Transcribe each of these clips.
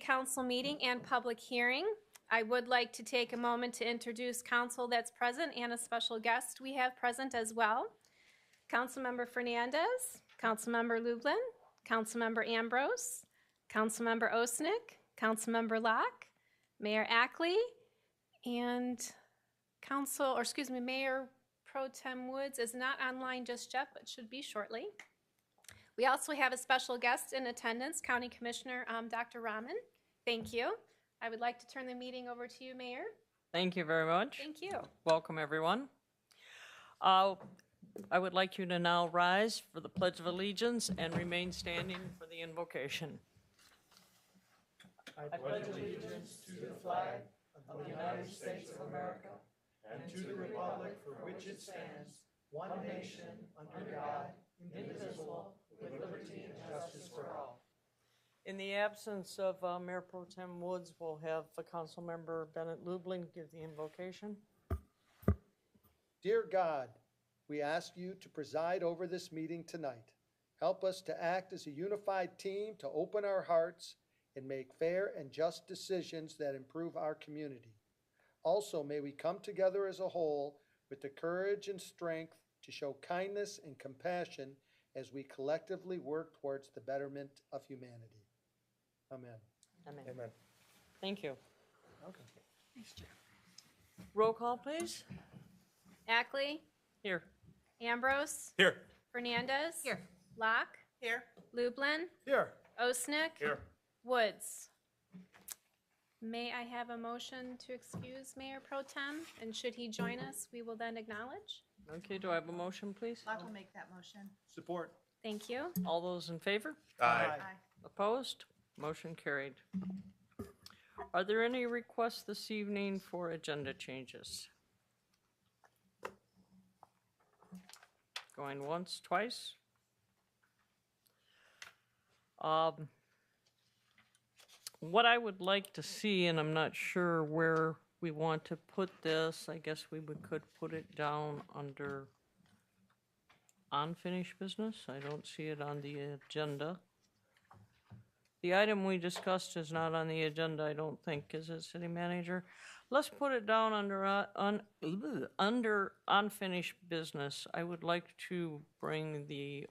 council meeting and public hearing. I would like to take a moment to introduce council that's present and a special guest we have present as well. Councilmember Fernandez, Councilmember Lublin, Councilmember Ambrose, Councilmember Osnick, Councilmember Locke, Mayor Ackley, and Mayor Pro Tem Woods is not online just yet, but should be shortly. We also have a special guest in attendance, County Commissioner Dr. Rahman. Thank you. I would like to turn the meeting over to you, Mayor. Thank you very much. Thank you. Welcome, everyone. I would like you to now rise for the Pledge of Allegiance and remain standing for the invocation. I pledge allegiance to the flag of the United States of America and to the republic for which it stands, one nation, under God, indivisible, with liberty and justice for all. In the absence of Mayor Pro Tem Woods, we'll have Councilmember Bennett Lublin give the invocation. Dear God, we ask you to preside over this meeting tonight. Help us to act as a unified team to open our hearts and make fair and just decisions that improve our community. Also, may we come together as a whole with the courage and strength to show kindness and compassion as we collectively work towards the betterment of humanity. Amen. Amen. Amen. Thank you. Okay. Roll call, please. Ackley, Here. Ambrose, Here. Fernandez. Here. Locke. Here. Lublin, Here. Osnick. Here. Woods. May I have a motion to excuse Mayor Pro Tem? And should he join us, we will then acknowledge. Okay, do I have a motion, please? I will make that motion. Support. Thank you. All those in favor? Aye. Opposed? Motion carried. Are there any requests this evening for agenda changes? Going once, twice? What I would like to see, and I'm not sure where we want to put this, I guess could put it down under unfinished business. I don't see it on the agenda. The item we discussed is not on the agenda, I don't think, is it, City Manager? Let's put it down under unfinished business. I would like to bring the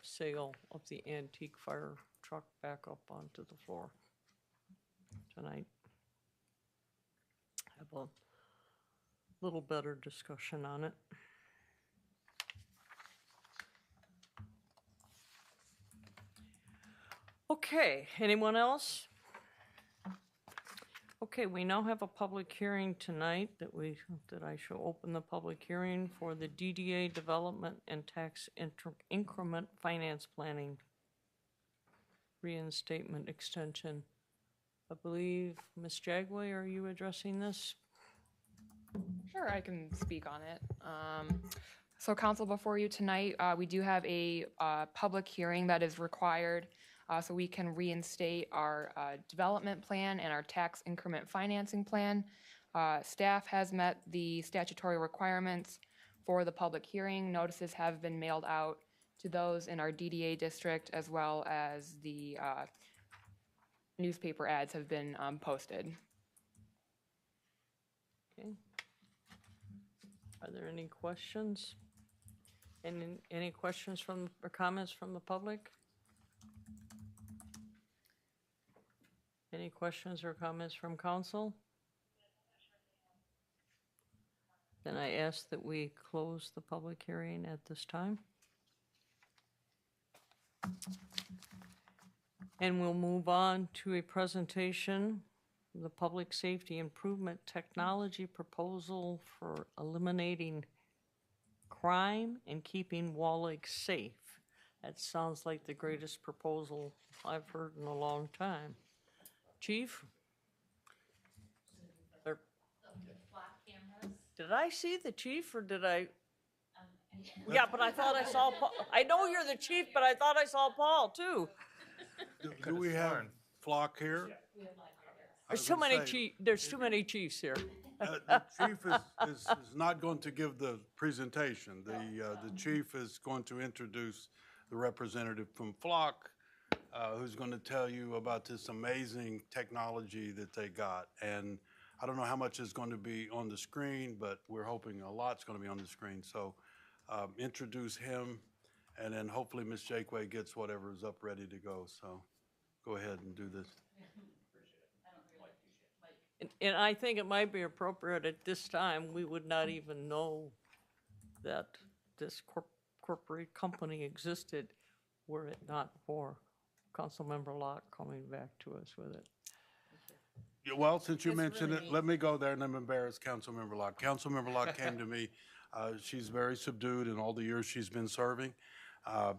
sale of the antique fire truck back up onto the floor tonight. Have a little better discussion on it. Okay, anyone else? Okay, we now have a public hearing tonight that I shall open the public hearing for the DDA Development and Tax Increment Finance Planning Reinstatement Extension. I believe, Ms. Jagway, are you addressing this? Sure, I can speak on it. So council, before you tonight, we do have a public hearing that is required so we can reinstate our development plan and our tax increment financing plan. Staff has met the statutory requirements for the public hearing. Notices have been mailed out to those in our DDA district, as well as the newspaper ads have been posted. Okay. Are there any questions? Any questions or comments from the public? Any questions or comments from council? Then I ask that we close the public hearing at this time. And we'll move on to a presentation of the Public Safety Improvement Technology Proposal for Eliminating Crime and Keeping Wall Lake Safe. That sounds like the greatest proposal I've heard in a long time. Chief? Did I see the chief or did I? Yeah, but I thought I saw Paul. I know you're the chief, but I thought I saw Paul too. Do we have Flock here? There's too many chiefs here. The chief is not going to give the presentation. The chief is going to introduce the representative from Flock who's going to tell you about this amazing technology that they got. And I don't know how much is going to be on the screen, but we're hoping a lot's going to be on the screen. So introduce him, and then hopefully Ms. Jakeway gets whatever is up ready to go. So go ahead and do this. And I think it might be appropriate at this time, we would not even know that this corporate company existed were it not for Councilmember Locke coming back to us with it. Yeah, well, since you mentioned it, let me go there and then embarrass Councilmember Locke. Councilmember Locke came to me. She's very subdued in all the years she's been serving.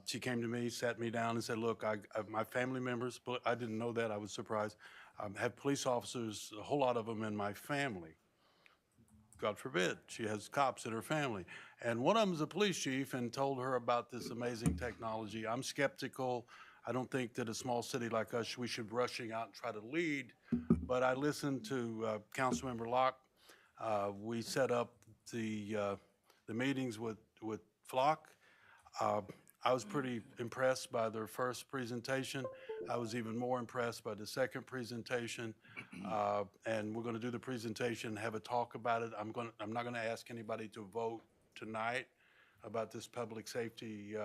She came to me, sat me down and said, look, my family members, I didn't know that, I was surprised, have police officers, a whole lot of them in my family. God forbid, she has cops in her family. And one of them is a police chief and told her about this amazing technology. I'm skeptical. I don't think that a small city like us, we should be rushing out and try to lead. But I listened to Councilmember Locke. We set up the meetings with Flock. I was pretty impressed by their first presentation. I was even more impressed by the second presentation. And we're going to do the presentation, have a talk about it. I'm not going to ask anybody to vote tonight about this public safety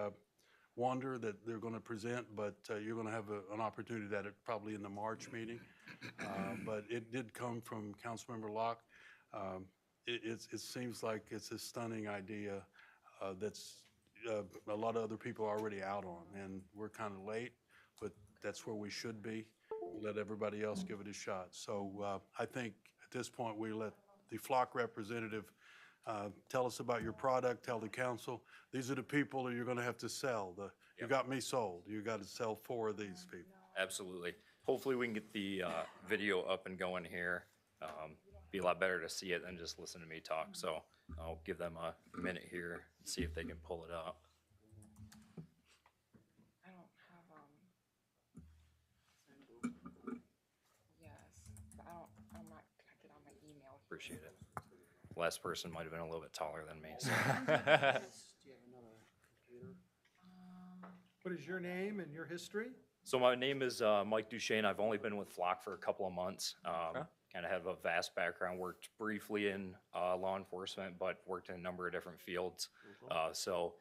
wonder that they're going to present, but you're going to have an opportunity that probably in the March meeting. But it did come from Councilmember Locke. It seems like it's a stunning idea that's a lot of other people are already out on, and we're kind of late, but that's where we should be. Let everybody else give it a shot. So I think at this point we let the Flock representative tell us about your product, tell the council. These are the people that you're going to have to sell. You got me sold. You got to sell 4 of these people. Absolutely. Hopefully we can get the video up and going here. Be a lot better to see it than just listen to me talk. So I'll give them a minute here and see if they can pull it up. I don't have, yes, but I'm not connected on my email. Appreciate it. Last person might have been a little bit taller than me. So. What is your name and your history? So my name is Mike Duchesne. I've only been with Flock for a couple of months. Kind of have a vast background. Worked briefly in law enforcement, but worked in a number of different fields. So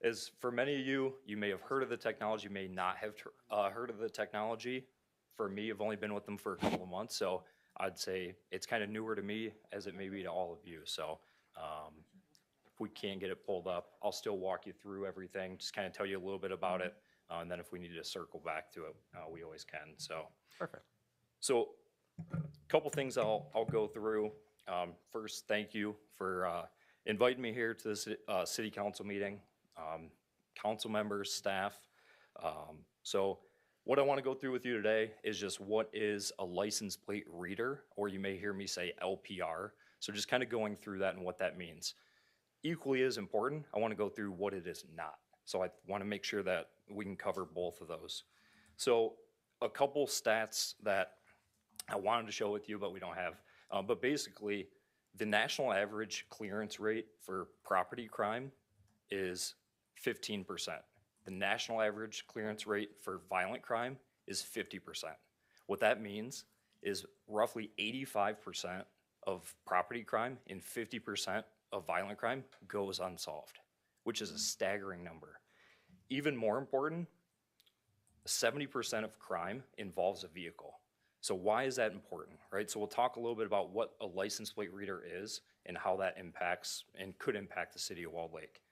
as for many of you, you may have heard of the technology, may not have heard of the technology. For me, I've only been with them for a couple of months. So I'd say it's kind of newer to me as it may be to all of you. So if we can't get it pulled up, I'll still walk you through everything, just kind of tell you a little bit about it. And then if we need to circle back to it, we always can. So Perfect. So a couple things I'll go through. First, thank you for inviting me here to this city council meeting, council members, staff. So what I want to go through with you today is just what is a license plate reader, or you may hear me say LPR. So just kind of going through that and what that means. Equally as important, I want to go through what it is not. So I want to make sure that we can cover both of those. So a couple stats that I wanted to share with you, but we don't have. But basically, the national average clearance rate for property crime is 15%. The national average clearance rate for violent crime is 50%. What that means is roughly 85% of property crime and 50% of violent crime goes unsolved, which is a staggering number. Even more important, 70% of crime involves a vehicle. So why is that important, right? So we'll talk a little bit about what a license plate reader is and how that impacts and could impact the city of Walled Lake.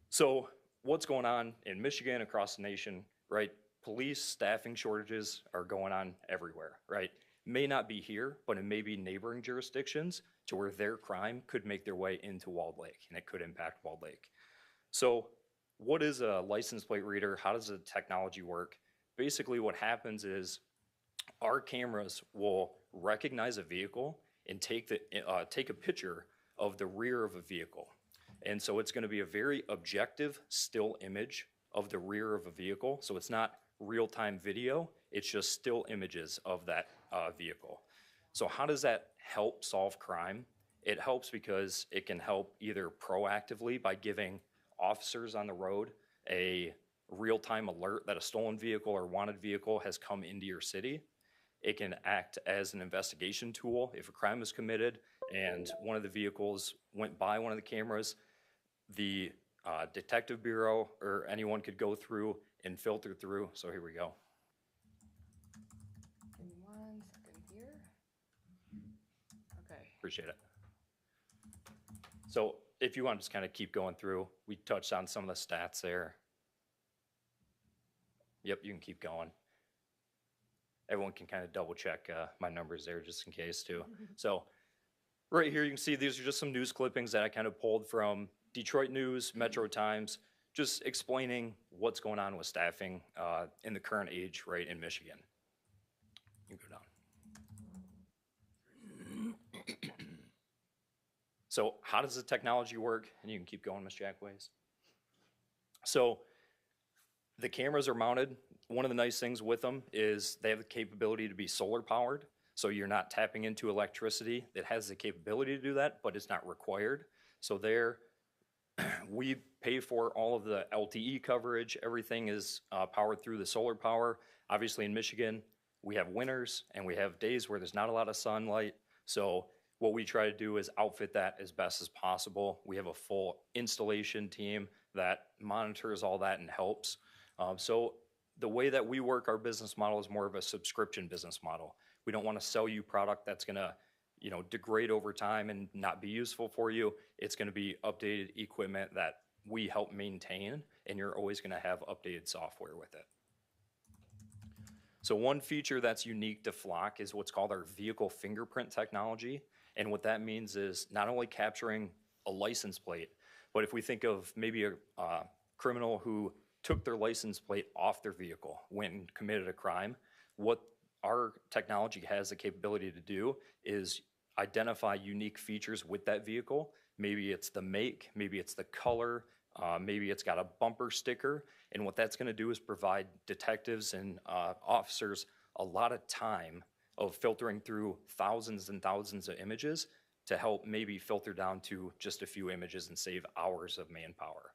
So what's going on in Michigan, across the nation, right? Police staffing shortages are going on everywhere, right? May not be here, but it may be neighboring jurisdictions to where their crime could make their way into Walled Lake, and it could impact Walled Lake. So what is a license plate reader? How does the technology work? Basically what happens is our cameras will recognize a vehicle and take a picture of the rear of a vehicle. And so it's going to be a very objective still image of the rear of a vehicle. So it's not real-time video, it's just still images of that vehicle. So how does that help solve crime? It helps because it can help either proactively by giving officers on the road a real-time alert that a stolen vehicle or wanted vehicle has come into your city. It can act as an investigation tool. If a crime is committed and one of the vehicles went by one of the cameras, the detective bureau or anyone could go through and filter through. So here we go. Give me 1 second here. Okay. Appreciate it. So if you want to just kind of keep going through, we touched on some of the stats there. Yep, you can keep going. Everyone can kind of double check my numbers there just in case too. So right here you can see these are just some news clippings that I kind of pulled from Detroit News, Metro Times, just explaining what's going on with staffing in the current age right in Michigan. You can go down. So how does the technology work? And you can keep going, Ms. Jackways. So the cameras are mounted. One of the nice things with them is they have the capability to be solar powered. So you're not tapping into electricity. It has the capability to do that, but it's not required. So there, we pay for all of the LTE coverage. Everything is powered through the solar power. Obviously in Michigan, we have winters and we have days where there's not a lot of sunlight. So what we try to do is outfit that as best as possible. We have a full installation team that monitors all that and helps. So the way that we work our business model is more of a subscription business model. We don't want to sell you product that's going to, degrade over time and not be useful for you. It's going to be updated equipment that we help maintain, and you're always going to have updated software with it. So one feature that's unique to Flock is what's called our vehicle fingerprint technology. And what that means is not only capturing a license plate, but if we think of maybe a criminal who took their license plate off their vehicle when committed a crime, what our technology has the capability to do is identify unique features with that vehicle. Maybe it's the make, maybe it's the color, maybe it's got a bumper sticker. And what that's going to do is provide detectives and officers a lot of time of filtering through thousands and thousands of images to help maybe filter down to just a few images and save hours of manpower.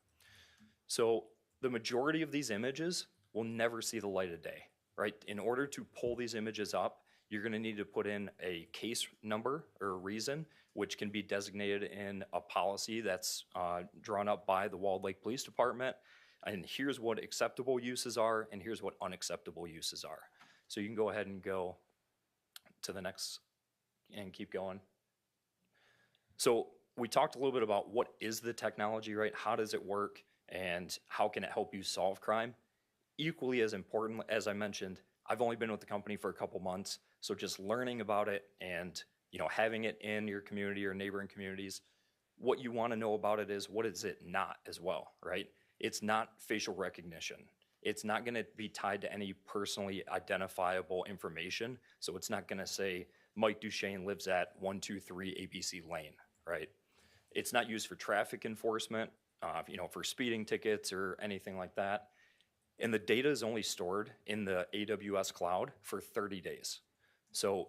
So the majority of these images will never see the light of day, right? In order to pull these images up, you're going to need to put in a case number or a reason, which can be designated in a policy that's drawn up by the Walled Lake Police Department. And here's what acceptable uses are, and here's what unacceptable uses are. So you can go ahead and go to the next and keep going. So we talked a little bit about what is the technology, right? How does it work? And how can it help you solve crime? Equally as important, as I mentioned, I've only been with the company for a couple months, so just learning about it and having it in your community or neighboring communities, what you want to know about it is what is it not as well, right? It's not facial recognition. It's not going to be tied to any personally identifiable information, so it's not going to say Mike Duchesne lives at 123 ABC Lane, right? It's not used for traffic enforcement, for speeding tickets or anything like that. And the data is only stored in the AWS cloud for 30 days. So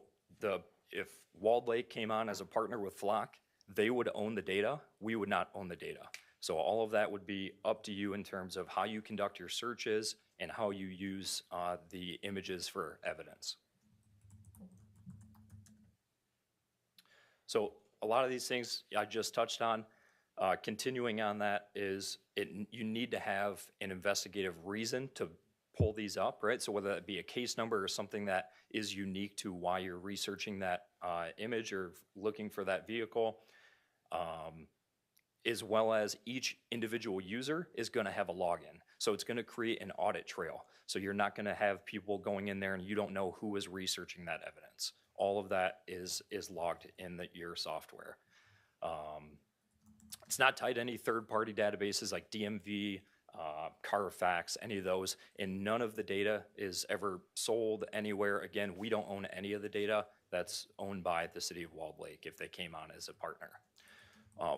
if Walled Lake came on as a partner with Flock, they would own the data. We would not own the data. So all of that would be up to you in terms of how you conduct your searches and how you use the images for evidence. So a lot of these things I just touched on. Continuing on that is you need to have an investigative reason to pull these up, right? So whether that be a case number or something that is unique to why you're researching that image or looking for that vehicle, as well as each individual user is going to have a login. So it's going to create an audit trail. So you're not going to have people going in there and you don't know who is researching that evidence. All of that is logged in your software. It's not tied to any third-party databases like DMV, Carfax, any of those, and none of the data is ever sold anywhere. Again, we don't own any of the data. That's owned by the city of Walled Lake if they came on as a partner.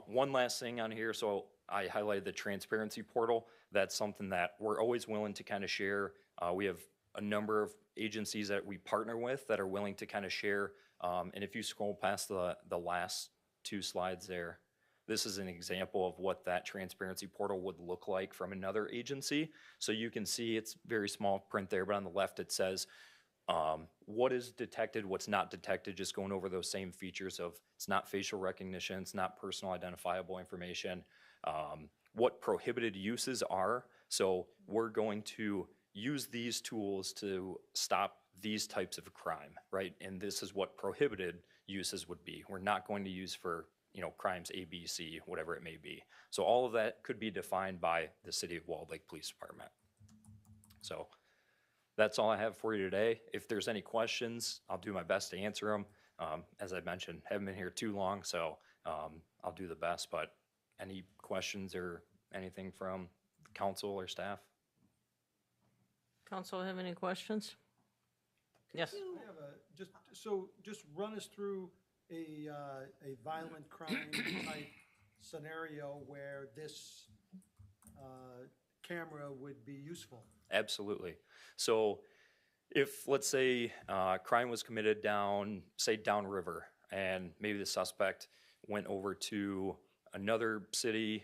One last thing on here, so I highlighted the transparency portal. That's something that we're always willing to kind of share. We have a number of agencies that we partner with that are willing to kind of share. And if you scroll past the last two slides there, this is an example of what that transparency portal would look like from another agency. So you can see it's very small print there, but on the left it says what is detected, what's not detected, just going over those same features of it's not facial recognition, it's not personal identifiable information, what prohibited uses are. So we're going to use these tools to stop these types of crime, right? And this is what prohibited uses would be. We're not going to use for, crimes A, B, C, whatever it may be. So all of that could be defined by the City of Walled Lake Police Department. So that's all I have for you today. If there's any questions, I'll do my best to answer them. As I mentioned, haven't been here too long, so I'll do the best. But any questions or anything from council or staff? Council have any questions? Yes. I have just run us through a violent crime type scenario where this camera would be useful. Absolutely. So if, let's say, crime was committed downriver, and maybe the suspect went over to another city,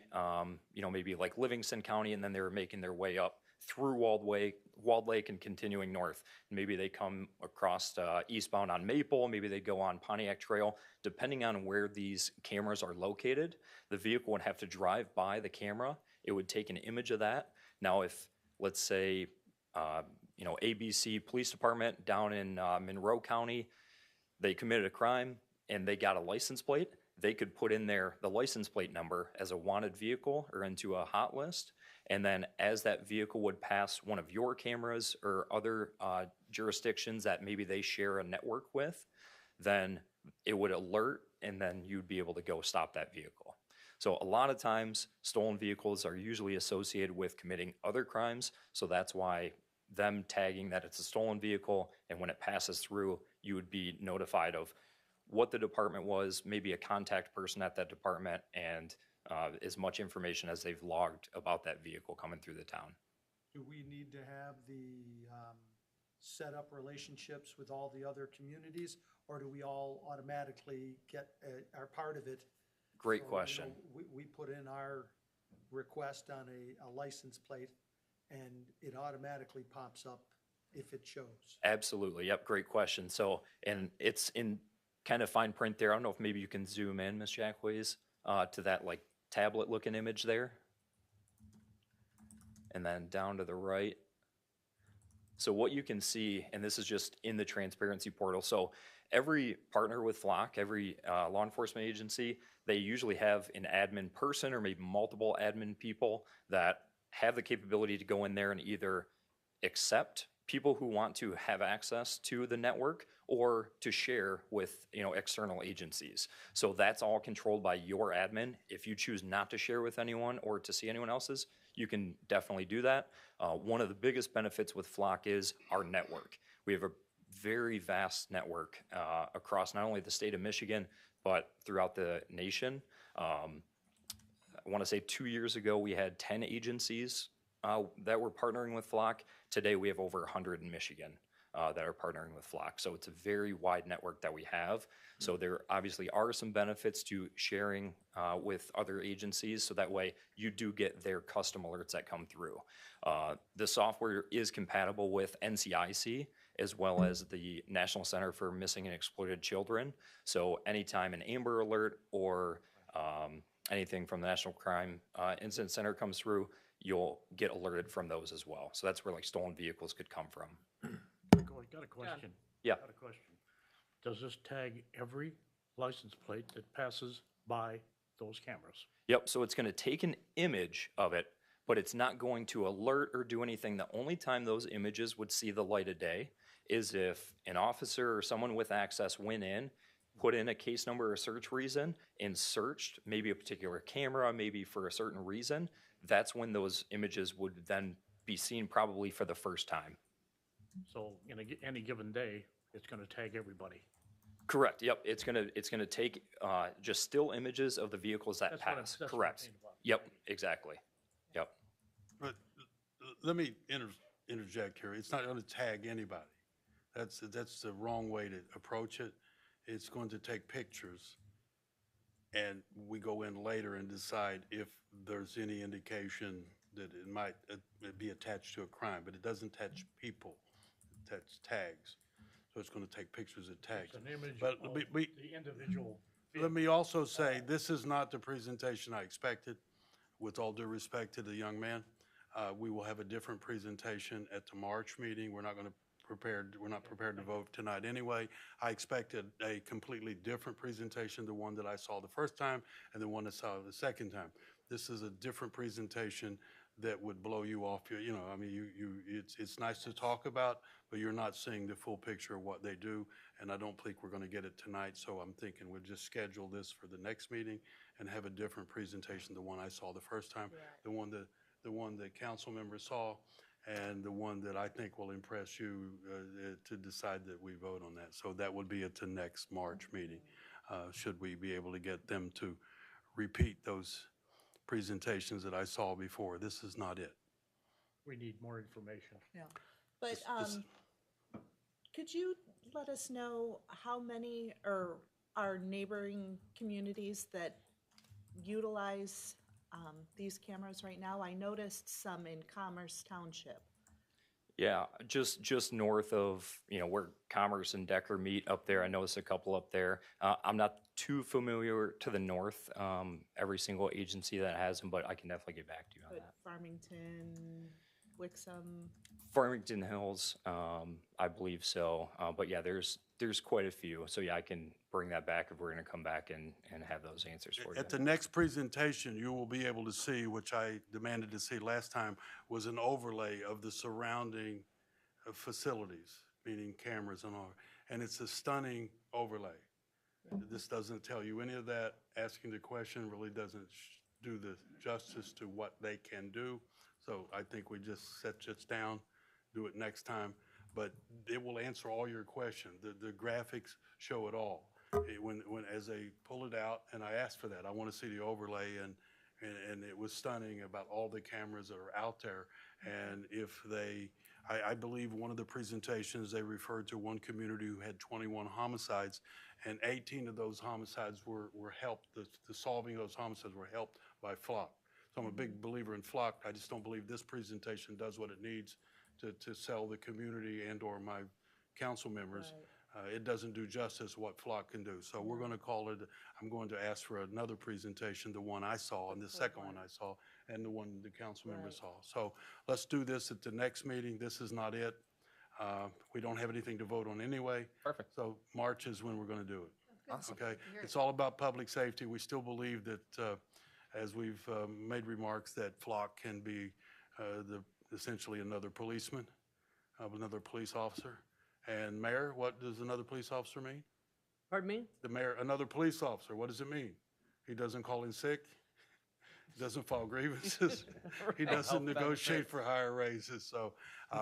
maybe like Livingston County, and then they were making their way up through Walled Lake and continuing north. Maybe they come across eastbound on Maple, maybe they go on Pontiac Trail. Depending on where these cameras are located, the vehicle would have to drive by the camera. It would take an image of that. Now, if, let's say, ABC Police Department down in Monroe County, they committed a crime and they got a license plate, they could put in there the license plate number as a wanted vehicle or into a hot list. And then as that vehicle would pass one of your cameras or other jurisdictions that maybe they share a network with, then it would alert, and then you'd be able to go stop that vehicle. So a lot of times stolen vehicles are usually associated with committing other crimes. So that's why them tagging that it's a stolen vehicle, and when it passes through, you would be notified of what the department was, maybe a contact person at that department, and as much information as they've logged about that vehicle coming through the town. Do we need to have the set up relationships with all the other communities, or do we all automatically get our part of it? Great So, question. We put in our request on a license plate, and it automatically pops up if it shows. Absolutely. Yep. Great question. So, and it's in kind of fine print there. I don't know if maybe you can zoom in, Ms. Jackways, to that like tablet looking image there. And then down to the right. So what you can see, and this is just in the transparency portal. So every partner with Flock, every law enforcement agency, they usually have an admin person or maybe multiple admin people that have the capability to go in there and either accept people who want to have access to the network or to share with external agencies. So that's all controlled by your admin. If you choose not to share with anyone or to see anyone else's, you can definitely do that. One of the biggest benefits with Flock is our network. We have a very vast network across not only the state of Michigan, but throughout the nation. I want to say 2 years ago, we had 10 agencies that were partnering with Flock. Today, we have over 100 in Michigan that are partnering with Flock. So it's a very wide network that we have. So there obviously are some benefits to sharing with other agencies. So that way you do get their custom alerts that come through. The software is compatible with NCIC as well as the National Center for Missing and Exploited Children. So anytime an Amber Alert or anything from the National Crime Incident Center comes through, you'll get alerted from those as well. So that's where like stolen vehicles could come from. Got a question. Yeah. Got a question. Does this tag every license plate that passes by those cameras? Yep, so it's gonna take an image of it, but it's not going to alert or do anything. The only time those images would see the light of day is if an officer or someone with access went in, put in a case number or search reason, and searched maybe a particular camera, maybe for a certain reason. That's when those images would then be seen probably for the first time. So in any given day, it's going to tag everybody. Correct, yep, it's gonna take just still images of the vehicles that That's what I'm- pass, that's what I'm correct. saying about it. Yep, exactly, yep. But let me interject here. It's not going to tag anybody. That's the wrong way to approach it. It's going to take pictures and we go in later and decide if there's any indication that it might be attached to a crime, but it doesn't touch people, it touches tags. So it's going to take pictures of tags. It's an image But of we- the individual. Let me also say, this is not the presentation I expected. With all due respect to the young man, we will have a different presentation at the March meeting. We're not prepared to vote tonight anyway. I expected a completely different presentation, the one that I saw the first time and the one I saw the second time. This is a different presentation that would blow you off. I mean, it's nice to talk about, but you're not seeing the full picture of what they do, and I don't think we're going to get it tonight, so I'm thinking we'll just schedule this for the next meeting and have a different presentation, the one I saw the first time, the one that council members saw, and the one that I think will impress you to decide that we vote on that. So that would be at the next March meeting, should we be able to get them to repeat those presentations that I saw before. This is not it. We need more information. Yeah. But could you let us know how many are neighboring communities that utilize these cameras right now? I noticed some in Commerce Township. Yeah, just north of, where Commerce and Decker meet up there. I noticed a couple up there. I'm not too familiar to the north, every single agency that has them, but I can definitely get back to you on But that. Farmington, Wixom, Farmington Hills, I believe so. But yeah, there's quite a few. So yeah, I can bring that back if we're gonna come back and have those answers for you. At the next presentation, you will be able to see, which I demanded to see last time, was an overlay of the surrounding facilities, meaning cameras and all. And it's a stunning overlay. This doesn't tell you any of that. Asking the question really doesn't do the justice to what they can do. So I think we just set this down, do it next time. But it will answer all your questions. The graphics show it all. When as they pull it out, and I asked for that, I want to see the overlay, and it was stunning about all the cameras that are out there. And if I believe one of the presentations, they referred to one community who had 21 homicides, and 18 of those homicides were helped, the solving of those homicides were helped by Flock. So I'm a big believer in Flock. I just don't believe this presentation does what it needs to sell the community and/or my council members. It doesn't do justice what Flock can do. So we're going to call it, I'm going to ask for another presentation, the one I saw, and the second one I saw, and the one the council members saw. So let's do this at the next meeting. This is not it. We don't have anything to vote on anyway. Perfect. So March is when we're going to do it. Awesome. Okay? It's all about public safety. We still believe that, as we've made remarks, that Flock can be essentially another policeman, another police officer. And Mayor, what does another police officer mean? Pardon me? The mayor, another police officer, what does it mean? He doesn't call in sick? He doesn't file grievances? He doesn't negotiate for higher raises? So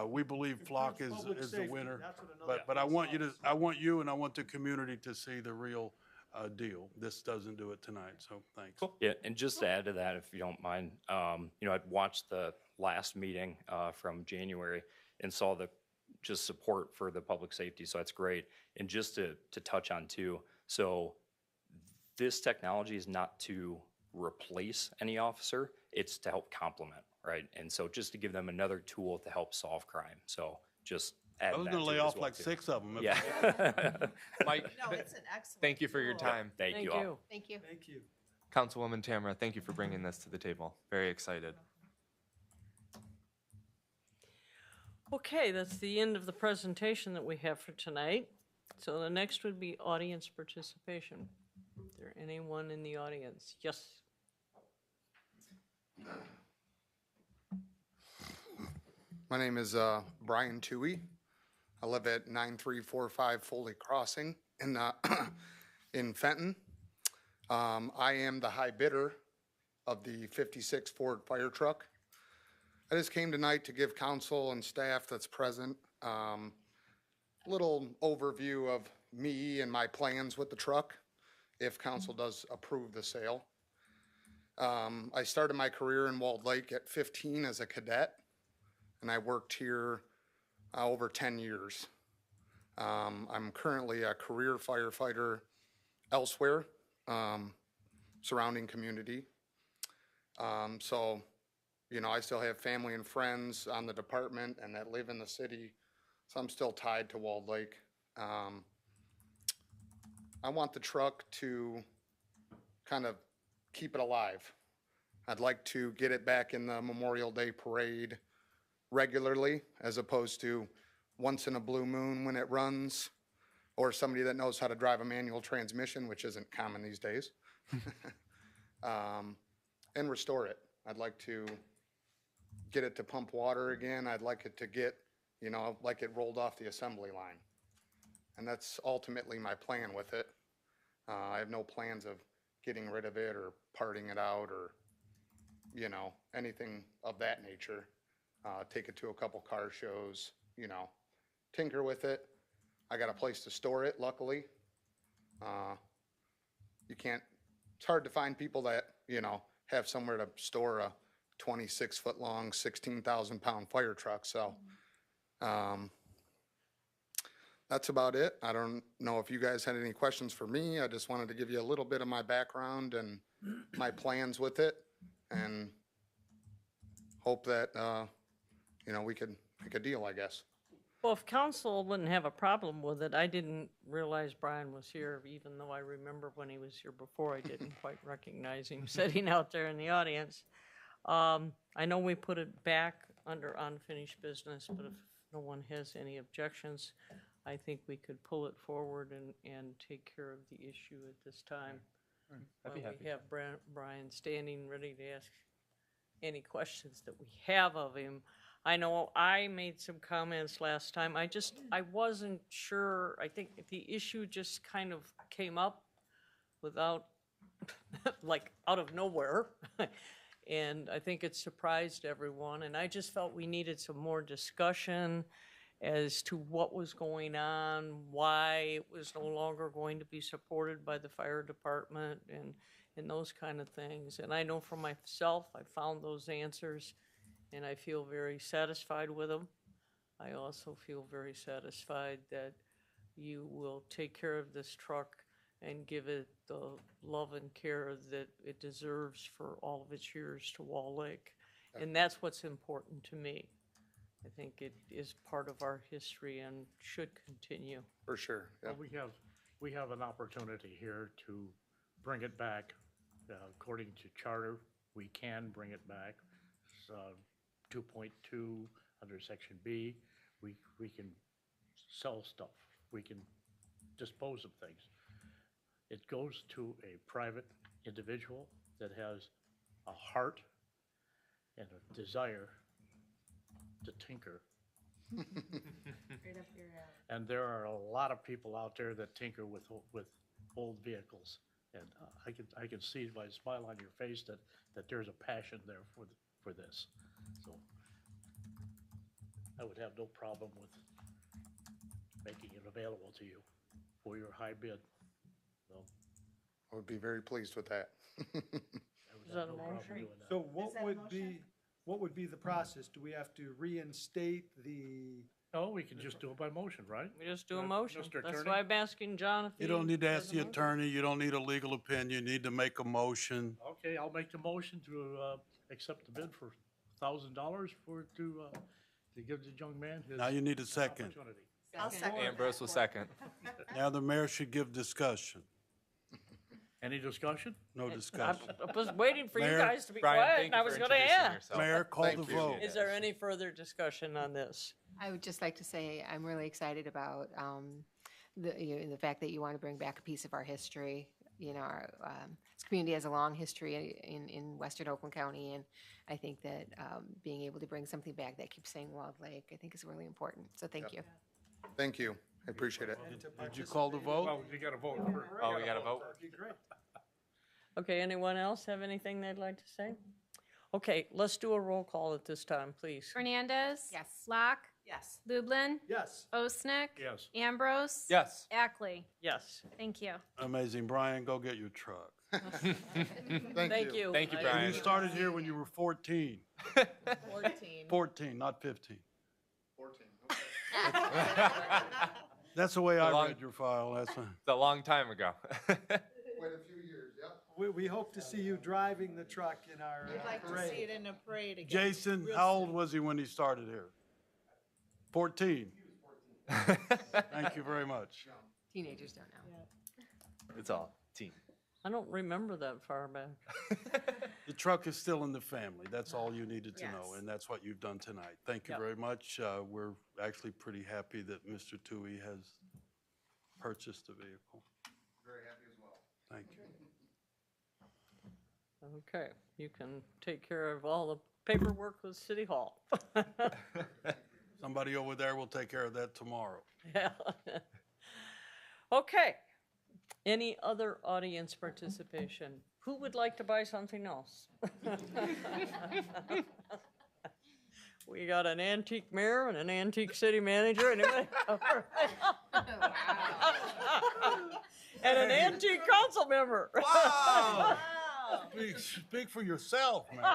we believe Flock is the winner. But I want you and I want the community to see the real deal. This doesn't do it tonight, so thanks. Cool. Yeah, and just to add to that, if you don't mind, I'd watched the last meeting from January and saw the just support for the public safety, so that's great. And just to touch on too, so this technology is not to replace any officer, it's to help complement, right? And so just to give them another tool to help solve crime. So just add I was that going to to lay it as off well, like too. 6 of them. Yeah. Mike, No, it's an excellent. thank you for your tool. time. Thank you all. Thank you. Thank you. Councilwoman Tamara, thank you for bringing this to the table. Very excited. Okay, that's the end of the presentation that we have for tonight. So the next would be audience participation. Is there anyone in the audience? Yes. My name is Brian Toohey. I live at 9345 Foley Crossing in Fenton. I am the high bidder of the 56 Ford fire truck. I just came tonight to give council and staff that's present a little overview of me and my plans with the truck, if council does approve the sale. I started my career in Walled Lake at 15 as a cadet, and I worked here over 10 years. I'm currently a career firefighter elsewhere. surrounding community. So, you know, I still have family and friends on the department and that live in the city, so I'm still tied to Walled Lake. I want the truck to kind of keep it alive. I'd like to get it back in the Memorial Day parade regularly, as opposed to once in a blue moon when it runs, or somebody that knows how to drive a manual transmission, which isn't common these days. And restore it. I'd like to get it to pump water again. I'd like it to get, you know, like it rolled off the assembly line. And that's ultimately my plan with it. I have no plans of getting rid of it or parting it out or, you know, anything of that nature. Take it to a couple car shows, you know, tinker with it. I got a place to store it, luckily. It's hard to find people that, you know, have somewhere to store a 26-foot long, 16,000-pound fire truck. So that's about it. I don't know if you guys had any questions for me. I just wanted to give you a little bit of my background and my plans with it, and hope that, you know, we could make a deal, I guess. Well, if council wouldn't have a problem with it, I didn't realize Brian was here, even though I remember when he was here before, I didn't quite recognize him sitting out there in the audience. I know we put it back under unfinished business, but if no one has any objections, I think we could pull it forward and take care of the issue at this time. I'd be While happy. we have Brian standing ready to ask any questions that we have of him. I know I made some comments last time. I wasn't sure. I think the issue just kind of came up without, like, out of nowhere. And I think it surprised everyone. And I just felt we needed some more discussion as to what was going on, why it was no longer going to be supported by the fire department and those kind of things. And I know for myself, I found those answers, and I feel very satisfied with them. I also feel very satisfied that you will take care of this truck and give it the love and care that it deserves for all of its years to Wall Lake. And that's what's important to me. I think it is part of our history and should continue. For sure. Well, Yep. we have an opportunity here to bring it back. According to charter, we can bring it back. 2.2 under section B, we can sell stuff. We can dispose of things. It goes to a private individual that has a heart and a desire to tinker. And there are a lot of people out there that tinker with old vehicles. And I can see by the smile on your face that there's a passion there for this. So I would have no problem with making it available to you for your high bid. So I would be very pleased with that. I would Is that have a no problem motion? doing that. So what would be the process? Do we have to reinstate the? No, we can just do it by motion, right? We just do a Mr. motion. That's Attorney? why I'm asking John if he. You don't need to has ask a the motion. attorney, you don't need a legal opinion, you need to make a motion. Okay, I'll make the motion to accept the bid for $1,000 to give the young man his Now you need a second. opportunity. I'll second. Ambrose will second. Now the mayor should give discussion, Any discussion? no I discussion. was waiting for you Mayor? guys to be Brian, quiet, thank and I you was for gonna introducing ask. yourself. Mayor, call the Thank you. vote. Is there any further discussion on this? I would just like to say I'm really excited about the fact that you want to bring back a piece of our history. You know, our this community has a long history in Western Oakland County, and I think that being able to bring something back that keeps saying Walled Lake, I think is really important. So thank you. Thank you. I appreciate it. Did you call the vote? Well, you gotta vote first. Oh, we got to vote? That'd be great. Okay, anyone else have anything they'd like to say? Okay, let's do a roll call at this time, please. Fernandez. Yes. Locke. Yes. Lublin. Yes. Osnick. Yes. Ambrose. Yes. Ackley. Yes. Thank you. Amazing. Brian, go get your truck. Thank you. Thank you, I- Brian. You started here when you were 14. 14. 14, not 15. 14. That's the way I Long- read your file, that's why. It's a long time ago. Quite a few years, yep. We hope to see you driving the truck in our We'd like to parade. see it in a parade again. Jason, real how old soon. was he when he started here? 14. Thank you very much. Teenagers don't know. It's all team. I don't remember that far back. The truck is still in the family. That's all you needed to know, Yes. and that's what you've done tonight. Thank you Yep. very much. We're actually pretty happy that Mr. Tui has purchased the vehicle. Very happy as well. Thank you. Okay, you can take care of all the paperwork with City Hall. Somebody over there will take care of that tomorrow. Yeah. Okay. Any other audience participation? Who would like to buy something else? We got an antique mayor and an antique city manager. Anybody? And an antique council member. Wow! Speak for yourself, man.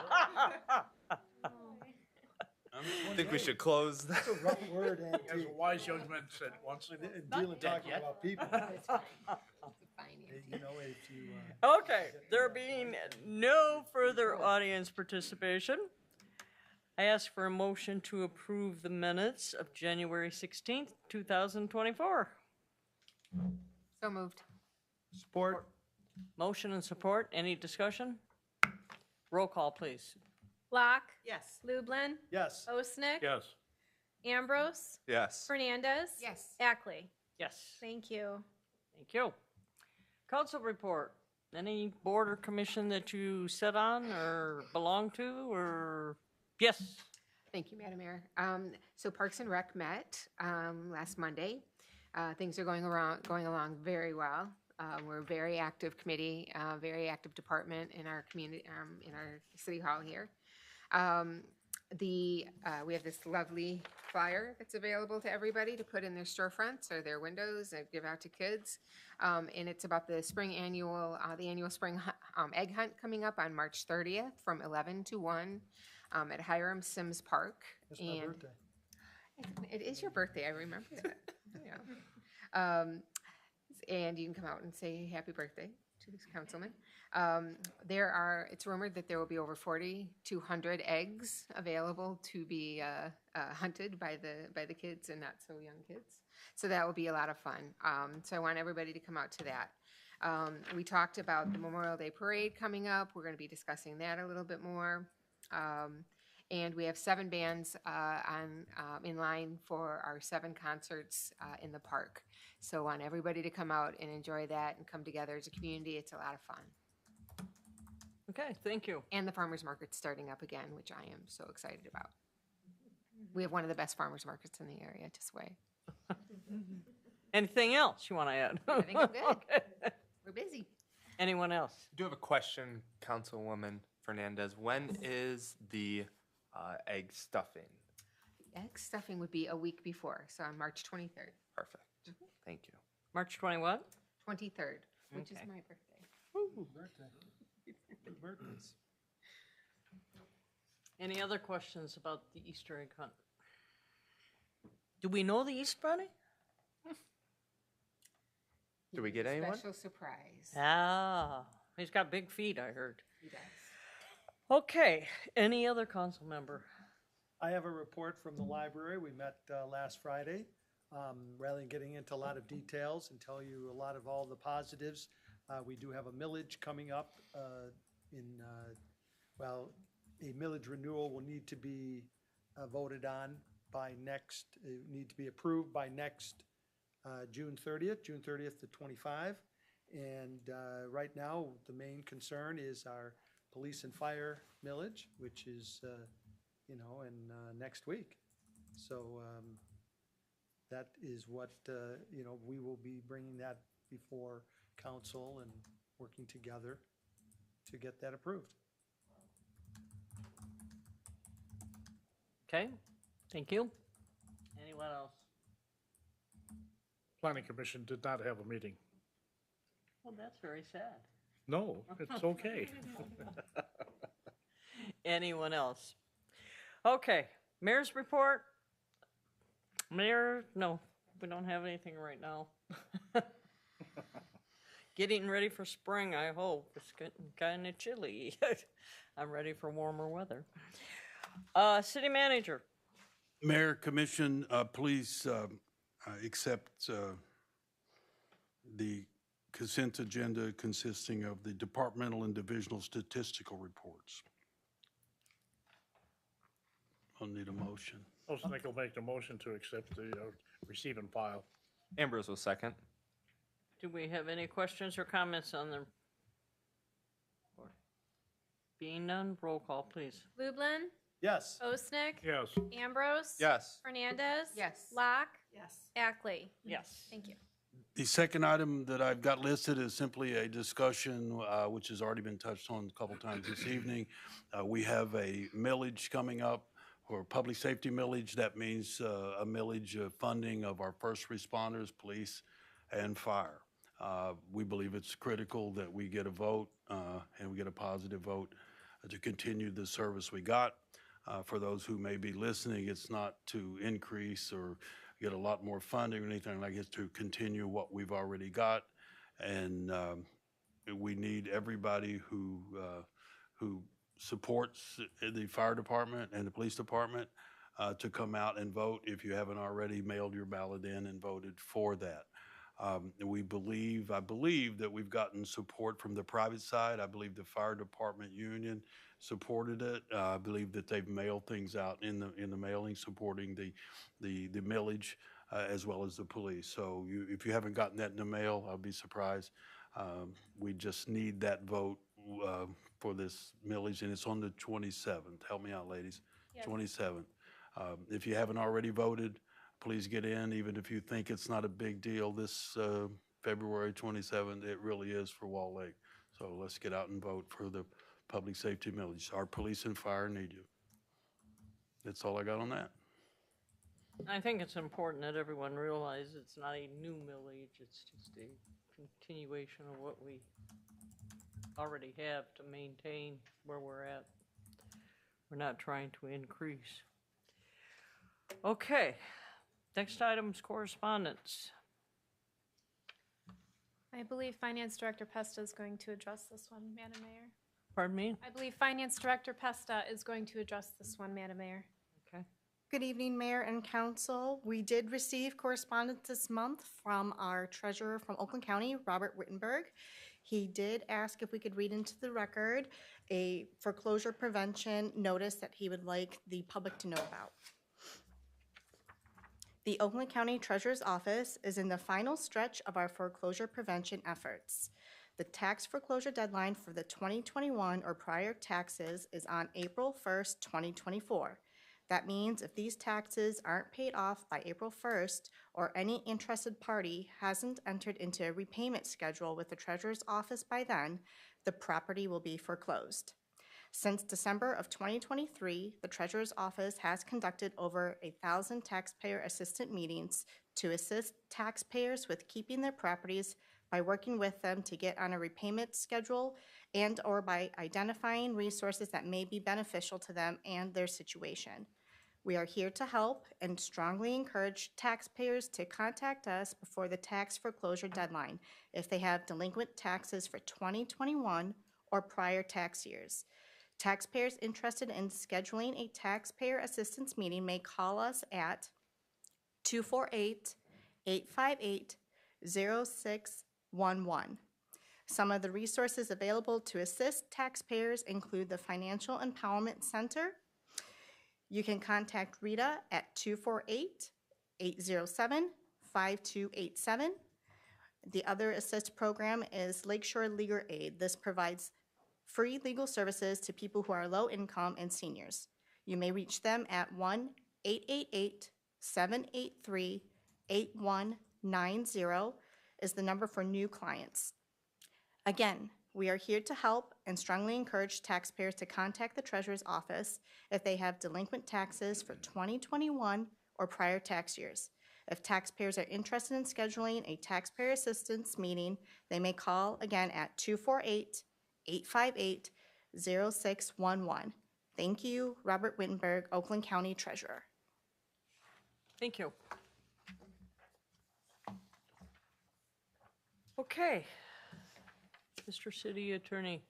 I think we should close. That's a rough word, As a antique. wise young man said once, Dealing, talking yet. about people. It's fine. It's fine, Nancy. You know, if you, Okay, there being no further audience participation, I ask for a motion to approve the minutes of January 16th, 2024. So moved. support, Motion and support, any discussion? Roll call, please. Locke, Yes. Lublin, yes. Osnick, Yes. Ambrose, Yes. Fernandez. Yes. Ackley. Yes. Thank you. Thank you. Council report, any board or commission that you sit on or belong to, or, yes? Thank you, Madam Mayor. So Parks and Rec met last Monday. Things are going along very well. We're a very active committee, very active department in our community, in our city hall here. We have this lovely flyer that's available to everybody to put in their storefronts or their windows and give out to kids. And it's about the the annual spring egg hunt coming up on March 30th from 11 to 1 at Hiram Sims Park. That's my And birthday. it is your birthday, I remember that. Yeah. And you can come out and say happy birthday to this councilman. It's rumored that there will be over 4,200 eggs available to be hunted by the kids and not so young kids. So that will be a lot of fun. So I want everybody to come out to that. We talked about the Memorial Day Parade coming up. We're going to be discussing that a little bit more. And we have 7 bands in line for our 7 concerts in the park. So I want everybody to come out and enjoy that and come together as a community. It's a lot of fun. Okay, thank you. And the farmers market's starting up again, which I am so excited about. We have one of the best farmers markets in the area, just way. Anything else you want to add? I think I'm good. Okay. We're busy. Anyone else? I do have a question, Councilwoman Fernandez. When is the egg stuffing? Egg stuffing would be a week before, so on March 23rd. Perfect. Thank you. March 20 what? 23rd, which is Okay. my birthday. Birthday. Big birthdays. Any other questions about the Easter egg hunt? Do we know the Easter Bunny? Do we get anyone? Special surprise. Ah, he's got big feet, I heard. He does. Okay, any other council member? I have a report from the library. We met last Friday. Rather than getting into a lot of details and tell you a lot of all the positives, we do have a millage coming up a millage renewal will need to be voted on by need to be approved by next June 30th to 25. And right now, the main concern is our police and fire millage, which is, in next week. So that is what, we will be bringing that before council and working together to get that approved. Okay, thank you. Anyone else? Planning Commission did not have a meeting. Well, that's very sad. No, it's okay. Anyone else? Okay, mayor's report? Mayor, no, we don't have anything right now. Getting ready for spring, I hope. It's getting kind of chilly. I'm ready for warmer weather. City manager. Mayor, Commission, please accept the consent agenda consisting of the departmental and divisional statistical reports. I'll need a motion. Osnick will make the motion to accept the receive and file. Ambrose will second. Do we have any questions or comments on the? Being none, roll call, please. Lublin, Yes. Osnick, Yes. Ambrose. Yes. Fernandez. Yes. Locke, Yes. Ackley. Yes. Thank you. The second item that I've got listed is simply a discussion, which has already been touched on a couple times this evening. We have a millage coming up for public safety millage. That means a millage of funding of our first responders, police, and fire. We believe it's critical that we get a vote and we get a positive vote to continue the service we got. For those who may be listening, it's not to increase or get a lot more funding or anything like it, it's to continue what we've already got. And we need everybody who supports the fire department and the police department to come out and vote if you haven't already mailed your ballot in and voted for that. I believe that we've gotten support from the private side. I believe the fire department union supported it. I believe that they've mailed things out in the mailing supporting the millage as well as the police. So if you haven't gotten that in the mail, I'll be surprised. We just need that vote for this millage, and it's on the 27th. Help me out, ladies. Yes. 27th. If you haven't already voted, please get in, even if you think it's not a big deal. This February 27th, it really is for Wall Lake. So let's get out and vote for the public safety millage. Our police and fire need you. That's all I got on that. I think it's important that everyone realize it's not a new millage, it's just a continuation of what we already have to maintain where we're at. We're not trying to increase. Okay, next item's correspondence. I believe Finance Director Pesta is going to address this one, Madam Mayor. Pardon me? I believe Finance Director Pesta is going to address this one, Madam Mayor. Okay. Good evening, Mayor and Council. We did receive correspondence this month from our treasurer from Oakland County, Robert Wittenberg. He did ask if we could read into the record a foreclosure prevention notice that he would like the public to know about. The Oakland County Treasurer's Office is in the final stretch of our foreclosure prevention efforts. The tax foreclosure deadline for the 2021 or prior taxes is on April 1st, 2024. That means if these taxes aren't paid off by April 1st or any interested party hasn't entered into a repayment schedule with the Treasurer's Office by then, the property will be foreclosed. Since December of 2023, the Treasurer's Office has conducted over 1,000 taxpayer assistant meetings to assist taxpayers with keeping their properties by working with them to get on a repayment schedule and or by identifying resources that may be beneficial to them and their situation. We are here to help and strongly encourage taxpayers to contact us before the tax foreclosure deadline if they have delinquent taxes for 2021 or prior tax years. Taxpayers interested in scheduling a taxpayer assistance meeting may call us at 248-858-0611. Some of the resources available to assist taxpayers include the Financial Empowerment Center. You can contact Rita at 248-807-5287. The other assist program is Lakeshore Legal Aid. This provides free legal services to people who are low income and seniors. You may reach them at 1-888-783-8190 is the number for new clients. Again, we are here to help and strongly encourage taxpayers to contact the Treasurer's Office if they have delinquent taxes for 2021 or prior tax years. If taxpayers are interested in scheduling a taxpayer assistance meeting, they may call again at 248-858-0611. Thank you, Robert Wittenberg, Oakland County Treasurer. Thank you. Okay, Mr. City Attorney.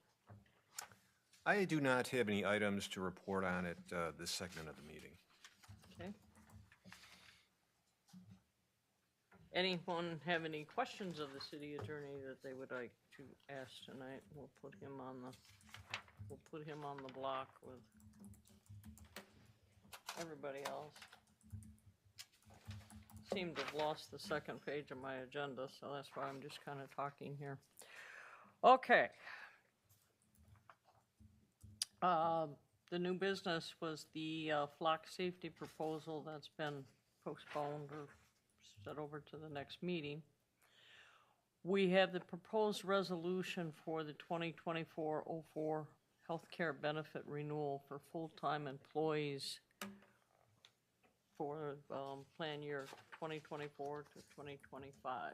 I do not have any items to report on at this segment of the meeting. Okay. Anyone have any questions of the city attorney that they would like to ask tonight? We'll put him on the block with everybody else. Seem to have lost the second page of my agenda, so that's why I'm just kind of talking here. Okay. The new business was the flock safety proposal that's been postponed or set over to the next meeting. We have the proposed resolution for the 2024-04 healthcare benefit renewal for full-time employees for plan year 2024 to 2025.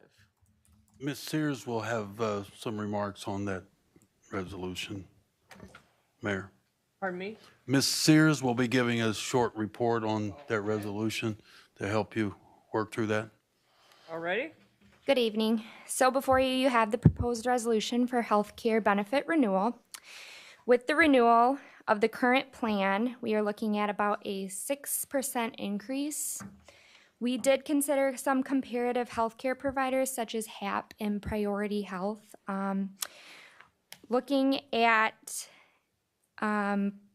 Ms. Sears will have some remarks on that resolution. Mayor. Pardon me? Ms. Sears will be giving a short report on that resolution to help you work through that. All righty. Good evening. So before you, you have the proposed resolution for healthcare benefit renewal. With the renewal of the current plan, we are looking at about a 6% increase. We did consider some comparative healthcare providers such as HAP and Priority Health. Looking at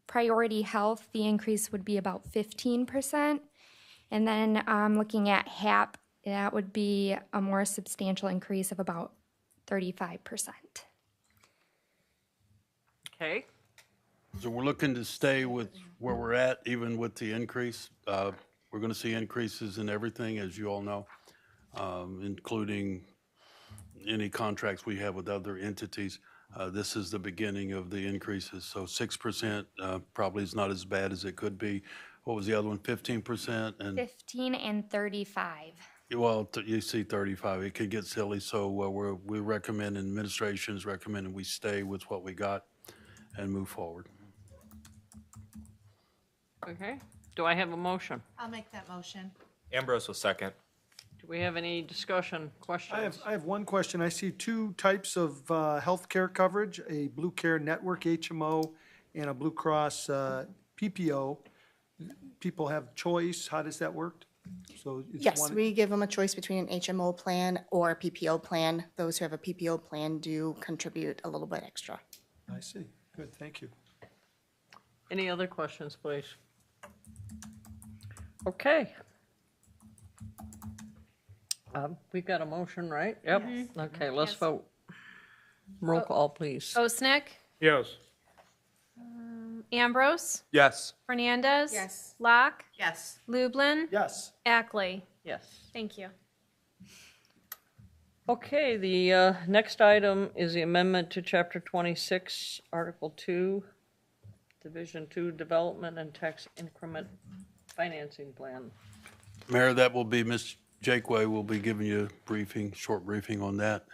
Priority Health, the increase would be about 15%. And then looking at HAP, that would be a more substantial increase of about 35%. Okay. So we're looking to stay with where we're at, even with the increase. We're going to see increases in everything, as you all know, including any contracts we have with other entities. This is the beginning of the increases. So 6% probably is not as bad as it could be. What was the other one, 15%? And 15 and 35. well, you see 35, it could get silly. So we recommend, administration is recommending we stay with what we got and move forward. Okay. Do I have a motion? I'll make that motion. Ambrose will second. Do we have any discussion, questions? I have one question. I see two types of healthcare coverage, a Blue Care Network HMO and a Blue Cross PPO. People have choice. How does that work? So it's Yes, one- we give them a choice between an HMO plan or a PPO plan. Those who have a PPO plan do contribute a little bit extra. I see. Good, thank you. Any other questions, please? Okay. We've got a motion, right? Yep. Okay, let's Yes. vote. Roll call, please. Osnick, Yes. Ambrose, Yes. Fernandez. Yes. Locke, Yes. Lublin, Yes. Ackley. Yes. Thank you. Okay, the next item is the amendment to Chapter 26, Article 2, Division 2, Development and Tax Increment Financing Plan. Mayor, that will be Ms. Jakeway will be giving you a briefing, short briefing on that.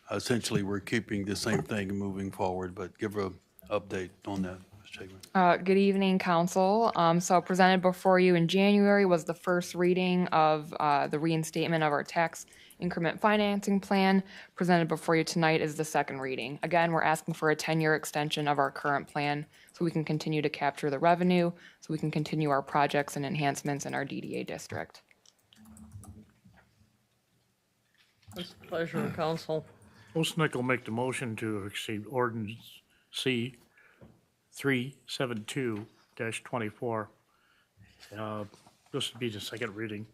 Essentially, we're keeping the same thing and moving forward, but give her an update on that, Ms. Jakeway. Good evening, council. So presented before you in January was the first reading of the reinstatement of our tax increment financing plan. Presented before you tonight is the second reading. Again, we're asking for a 10-year extension of our current plan so we can continue to capture the revenue, so we can continue our projects and enhancements in our DDA district. What's the pleasure of council? Osnick will make the motion to exceed ordinance C 372-24. This would be the second reading.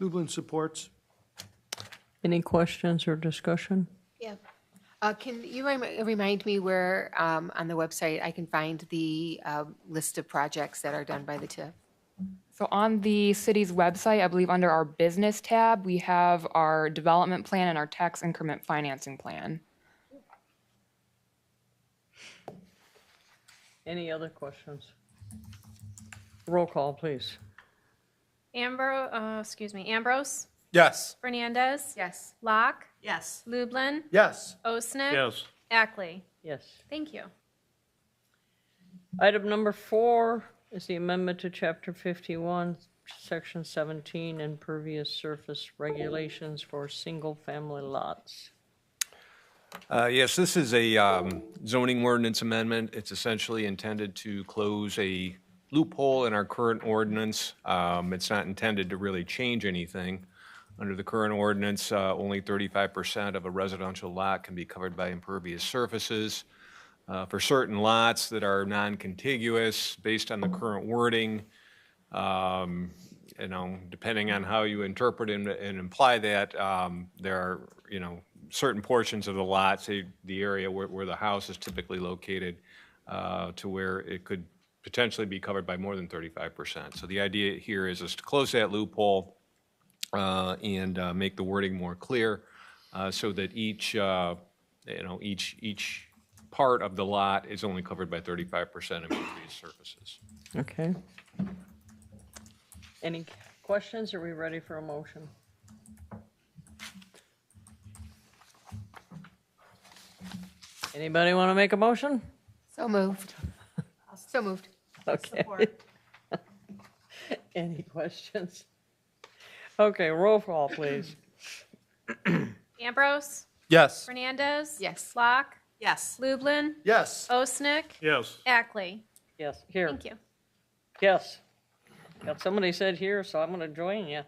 Lublin supports. Any questions or discussion? Yeah. Can you remind me where on the website I can find the list of projects that are done by the TIF? So on the city's website, I believe under our business tab, we have our development plan and our tax increment financing plan. Any other questions? Roll call, please. Ambrose, Yes. Fernandez. Yes. Locke, Yes. Lublin, Yes. Osnick. Yes. Ackley. Yes. Thank you. Item number 4 is the amendment to Chapter 51, Section 17, impervious surface regulations for single-family lots. Yes, this is a zoning ordinance amendment. It's essentially intended to close a loophole in our current ordinance. It's not intended to really change anything. Under the current ordinance, only 35% of a residential lot can be covered by impervious surfaces. For certain lots that are non-contiguous, based on the current wording, depending on how you interpret and imply that, there are, certain portions of the lot, say the area where the house is typically located, to where it could potentially be covered by more than 35%. So the idea here is to close that loophole and make the wording more clear, so that each part of the lot is only covered by 35% impervious surfaces. Okay. Any questions? Are we ready for a motion? Anybody want to make a motion? So moved. So moved. Okay. Any questions? Okay, roll call, please. Ambrose? Yes. Fernandez? Yes. Locke? Yes. Lublin? Yes. Osnick? Yes. Ackley? Yes, here. Thank you. Yes. Got somebody said here, so I'm going to join you.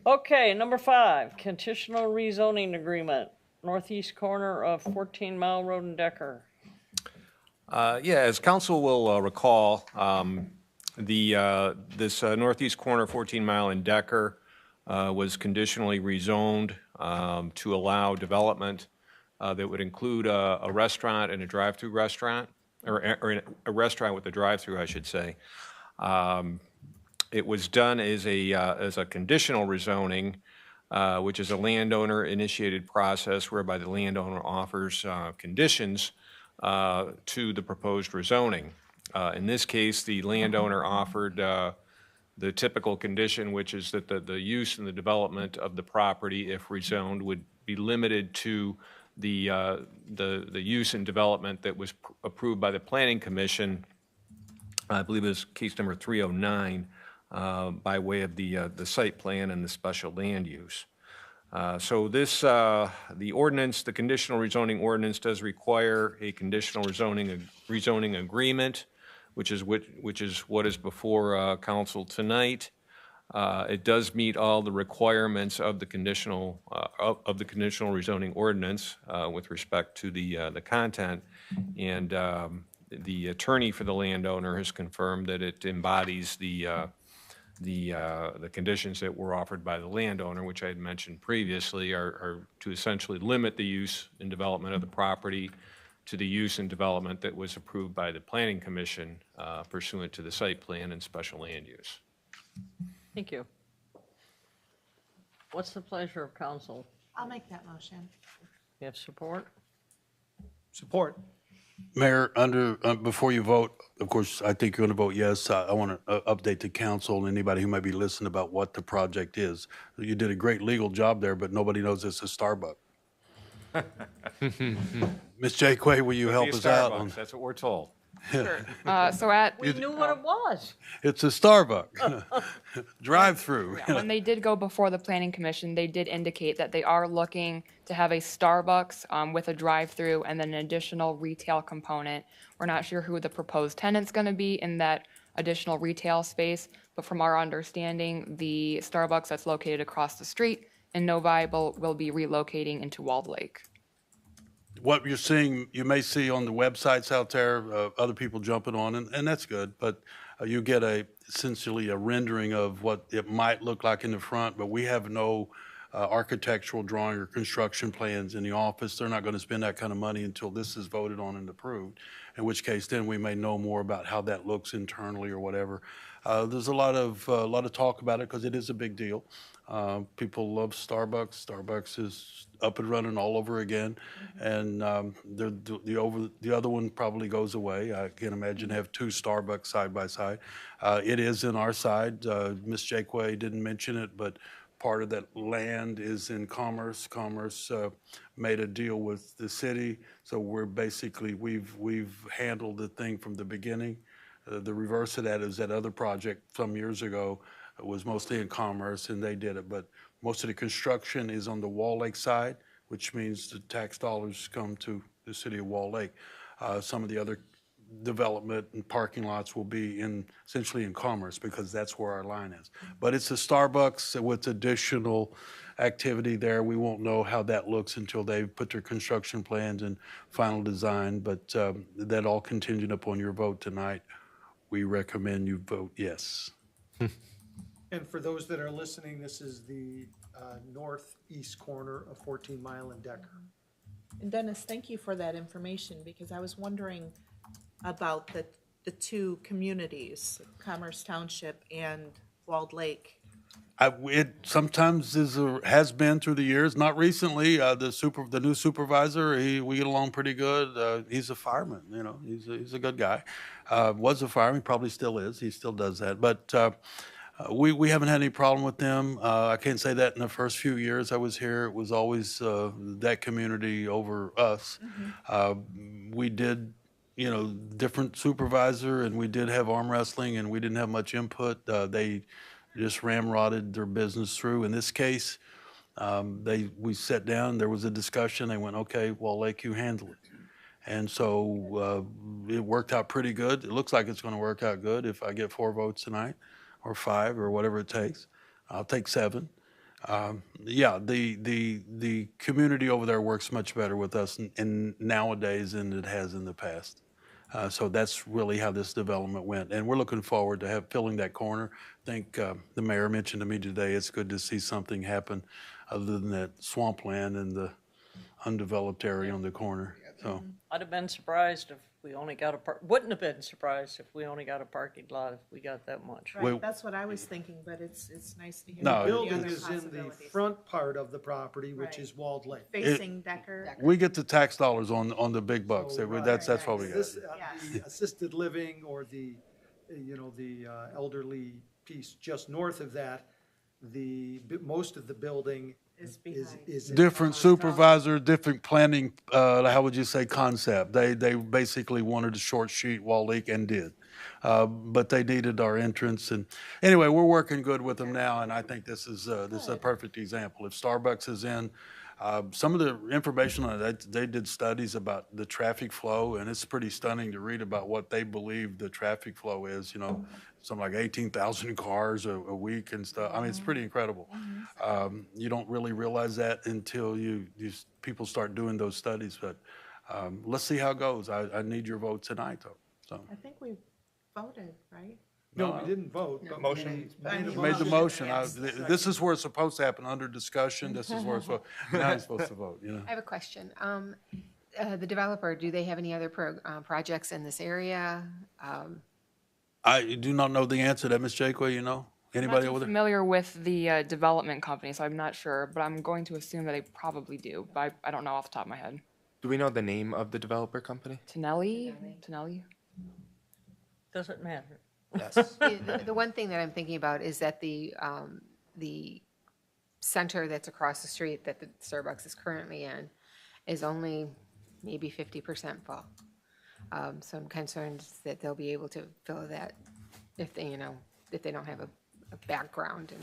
Okay, number 5, conditional rezoning agreement, northeast corner of 14 Mile Road in Decker. Yeah, as council will recall, this northeast corner, 14 Mile in Decker, was conditionally rezoned to allow development that would include a restaurant and a drive-through restaurant, or a restaurant with a drive-through, I should say. It was done as a conditional rezoning, which is a landowner-initiated process whereby the landowner offers conditions to the proposed rezoning. In this case, the landowner offered the typical condition, which is that the use and the development of the property, if rezoned, would be limited to the use and development that was approved by the Planning Commission. I believe it was case number 309, by way of the site plan and the special land use. So this, the ordinance, the conditional rezoning ordinance does require a conditional rezoning agreement, which is what is before council tonight. It does meet all the requirements of the conditional rezoning ordinance with respect to the content, and the attorney for the landowner has confirmed that it embodies the conditions that were offered by the landowner, which I had mentioned previously, are to essentially limit the use and development of the property to the use and development that was approved by the Planning Commission pursuant to the site plan and special land use. Thank you. What's the pleasure of council? I'll make that motion. You have support? Support. Mayor, before you vote, of course, I think you're going to vote yes. I want to update the council and anybody who might be listening about what the project is. You did a great legal job there, but nobody knows it's a Starbucks. Ms. Jakeway, will you help us out? That's what we're told. Sure. We knew what it was. It's a Starbucks. Drive-through. When they did go before the Planning Commission, they did indicate that they are looking to have a Starbucks with a drive-through and then an additional retail component. We're not sure who the proposed tenant's going to be in that additional retail space, but from our understanding, the Starbucks that's located across the street in Novi will be relocating into Walled Lake. What you're seeing, you may see on the websites out there, other people jumping on, and that's good, but you get essentially a rendering of what it might look like in the front, but we have no architectural drawing or construction plans in the office. They're not going to spend that kind of money until this is voted on and approved, in which case then we may know more about how that looks internally or whatever. There's a lot of talk about it because it is a big deal. People love Starbucks. Starbucks is up and running all over again, and the other one probably goes away. I can't imagine have two Starbucks side by side. It is in our side. Ms. Jakeway didn't mention it, but part of that land is in Commerce. Commerce made a deal with the city, so we've handled the thing from the beginning. The reverse of that is that other project some years ago was mostly in Commerce, and they did it, but most of the construction is on the Wall Lake side, which means the tax dollars come to the city of Wall Lake. Some of the other development and parking lots will be essentially in Commerce, because that's where our line is. But it's a Starbucks with additional activity there. We won't know how that looks until they put their construction plans and final design, but that all contingent upon your vote tonight. We recommend you vote yes. And for those that are listening, this is the northeast corner of 14 Mile and Decker. And Dennis, thank you for that information, because I was wondering about the two communities, Commerce Township and Walled Lake. It sometimes has been through the years, not recently. The new supervisor, we get along pretty good. He's a fireman, he's a good guy. Was a fireman, probably still is. He still does that. But we haven't had any problem with them. I can't say that in the first few years I was here. It was always that community over us. We did, different supervisor, and we did have arm wrestling, and we didn't have much input. They just ramrodded their business through. In this case, we sat down, there was a discussion, they went, okay, Wall Lake, you handle it. And so it worked out pretty good. It looks like it's going to work out good if I get 4 votes tonight, or 5, or whatever it takes. I'll take 7. Yeah, the community over there works much better with us nowadays than it has in the past. So that's really how this development went. And we're looking forward to filling that corner. I think the mayor mentioned to me today, it's good to see something happen other than that swampland and the undeveloped area on the corner. So I'd have been surprised if we only got wouldn't have been surprised if we only got a parking lot if we got that much. Right, that's what I was thinking, but it's nice to hear. The about building other is in the possibilities. front part of the property, which Right. is Walled Lake. Facing Decker. we get the tax dollars on the big bucks. So, That's what we got. This, the assisted living or the elderly piece just north of that, most of the building Is is Different supervisor, different planning, how would you say, concept. They basically wanted to short sheet Wall Lake and did. But they needed our entrance, and anyway, we're working good with them now, and I think this is a perfect example. If Starbucks is in, some of the information on that, they did studies about the traffic flow, and it's pretty stunning to read about what they believe the traffic flow is, something like 18,000 cars a week and stuff. I mean, it's pretty incredible. You don't really realize that until people start doing those studies, but let's see how it goes. I need your vote tonight, though. So. I think we voted, right? No, we didn't vote. but Motion. we Made the motion. Yes. This is where it's supposed to happen, under discussion. This is where it's supposed, now you're supposed to vote, I have a question. The developer, do they have any other projects in this area? I do not know the answer to that, Ms. Jakeway, Anybody over there? Familiar with the development company, so I'm not sure, but I'm going to assume that they probably do, but I don't know off the top of my head. Do we know the name of the developer company? Tonelli? Doesn't matter. Yes. The one thing that I'm thinking about is that the center that's across the street that the Starbucks is currently in is only maybe 50% full. So I'm concerned that they'll be able to fill that if they don't have a background in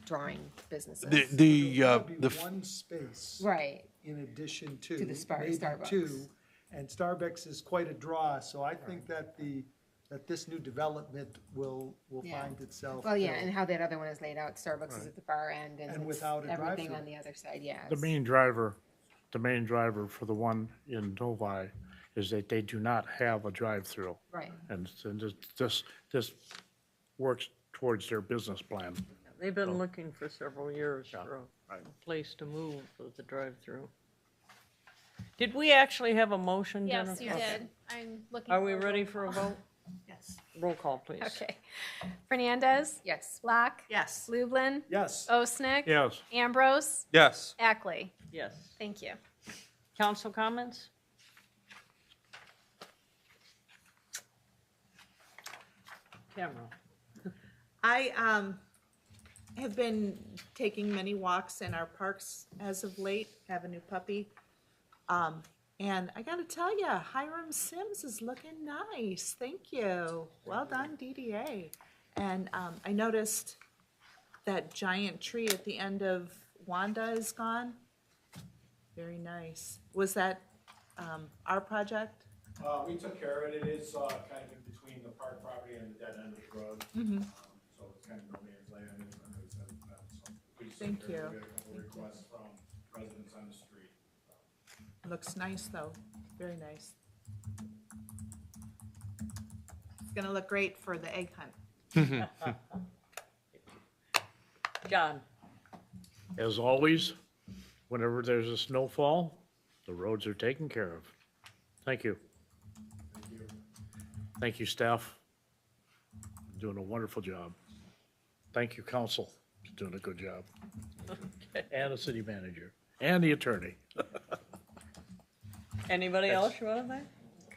drawing businesses. The one space. Right. In addition to. To the maybe Starbucks. 2, and Starbucks is quite a draw, so I think that this new development will Yeah. find itself. Well, yeah, and how that other one is laid out, Starbucks is at the far end and And it's without a everything drive-through. on the other side, yeah. The main driver for the one in Novi is that they do not have a drive-through. Right. And this works towards their business plan. They've been looking for several years for a place to move with the drive-through. Did we actually have a motion, Yes, Jennifer? you did. I'm looking. Are we for a ready roll for a call. vote? Yes. Roll call, please. Okay. Fernandez. Yes. Locke. Yes. Lublin. Yes. Osnick. Yes. Ambrose. Yes. Ackley. Yes. Thank you. Council comments? Camera. I have been taking many walks in our parks as of late, have a new puppy. And I gotta tell you, Hiram Sims is looking nice. Thank you. Well done, DDA. And I noticed that giant tree at the end of Wanda is gone. Very nice. Was that our project? We took care of it. It is kind of in between the park property and the dead end of the road. So it's kind of no man's land. So we just Thank took care of you. it. We got a couple requests from residents on the street. Looks nice, though. Very nice. It's gonna look great for the egg hunt. John? As always, whenever there's a snowfall, the roads are taken care of. Thank you. Thank you, staff. Doing a wonderful job. Thank you, council, doing a good job. And the city manager, and the attorney, Anybody else you want to thank?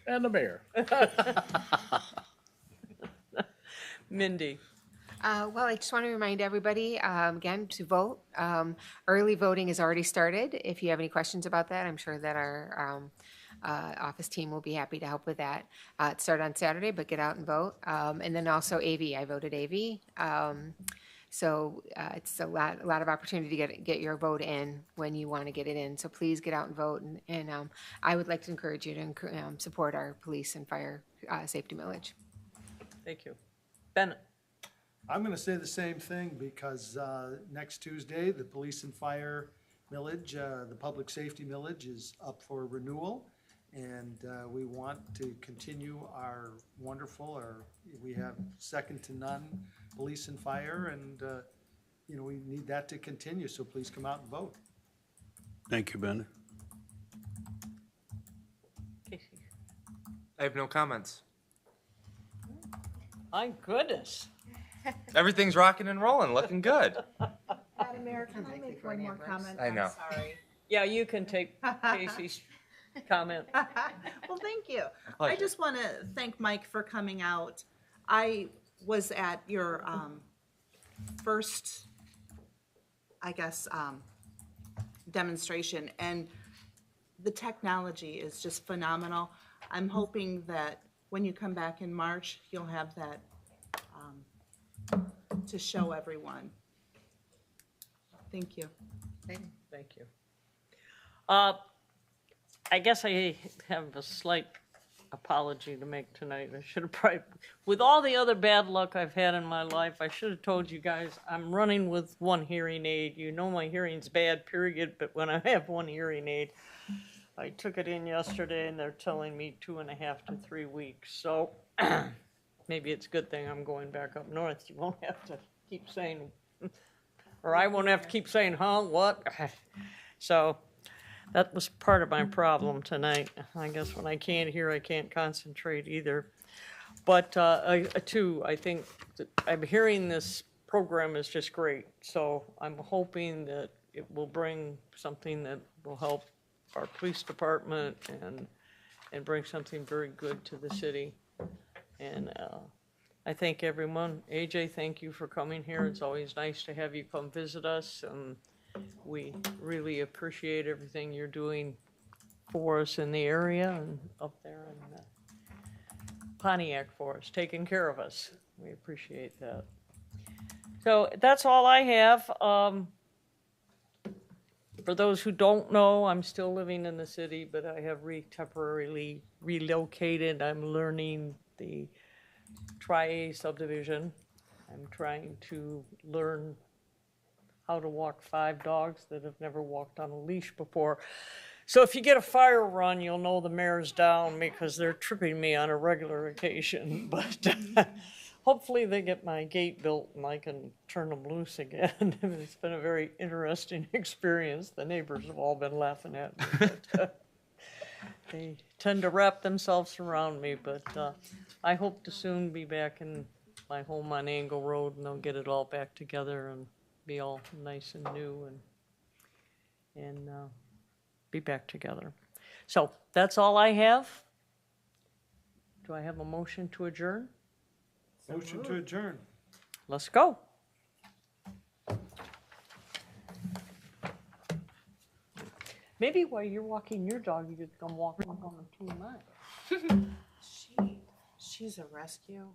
and the mayor. Mindy? Well, I just want to remind everybody, again, to vote. Early voting has already started. If you have any questions about that, I'm sure that our office team will be happy to help with that. It started on Saturday, but get out and vote. And then also AV, I voted AV. So it's a lot of opportunity to get your vote in when you want to get it in. So please get out and vote. And I would like to encourage you to support our police and fire safety millage. Thank you. Bennett? I'm going to say the same thing because next Tuesday, the police and fire millage, the public safety millage is up for renewal. And we want to continue our wonderful, we have second to none police and fire. And, we need that to continue. So please come out and vote. Thank you, Ben. Casey? I have no comments. My goodness. Everything's rocking and rolling, looking good. Madam Mayor, can I make one more comment? I know. I'm sorry. Yeah, you can take Casey's comment. Well, thank you. I Pleasure. just want to thank Mike for coming out. I was at your first, I guess, demonstration, and the technology is just phenomenal. I'm hoping that when you come back in March, you'll have that to show everyone. Thank you. Thank you. I guess I have a slight apology to make tonight. I should have probably, with all the other bad luck I've had in my life, I should have told you guys I'm running with one hearing aid. You know my hearing's bad, period, but when I have one hearing aid, I took it in yesterday and they're telling me 2.5 to 3 weeks. So maybe it's a good thing I'm going back up north. You won't have to keep saying, or I won't have to keep saying, huh, what? So that was part of my problem tonight. I guess when I can't hear, I can't concentrate either. But I think that I'm hearing this program is just great. So I'm hoping that it will bring something that will help our police department and bring something very good to the city. And I thank everyone. AJ, thank you for coming here. It's always nice to have you come visit us. We really appreciate everything you're doing for us in the area and up there in Pontiac for us, taking care of us. We appreciate that. So that's all I have. For those who don't know, I'm still living in the city, but I have temporarily relocated. I'm learning the Tri-A subdivision. I'm trying to learn how to walk 5 dogs that have never walked on a leash before. So if you get a fire run, you'll know the mayor's down because they're tripping me on a regular occasion. But hopefully they get my gate built and I can turn them loose again. It's been a very interesting experience. The neighbors have all been laughing at me. But, they tend to wrap themselves around me, but I hope to soon be back in my home on Angle Road and they'll get it all back together and be all nice and new and be back together. So that's all I have. Do I have a motion to adjourn? Motion to adjourn. Let's go. Maybe while you're walking your dog, you could come walk on the 2 miles. She's a rescue.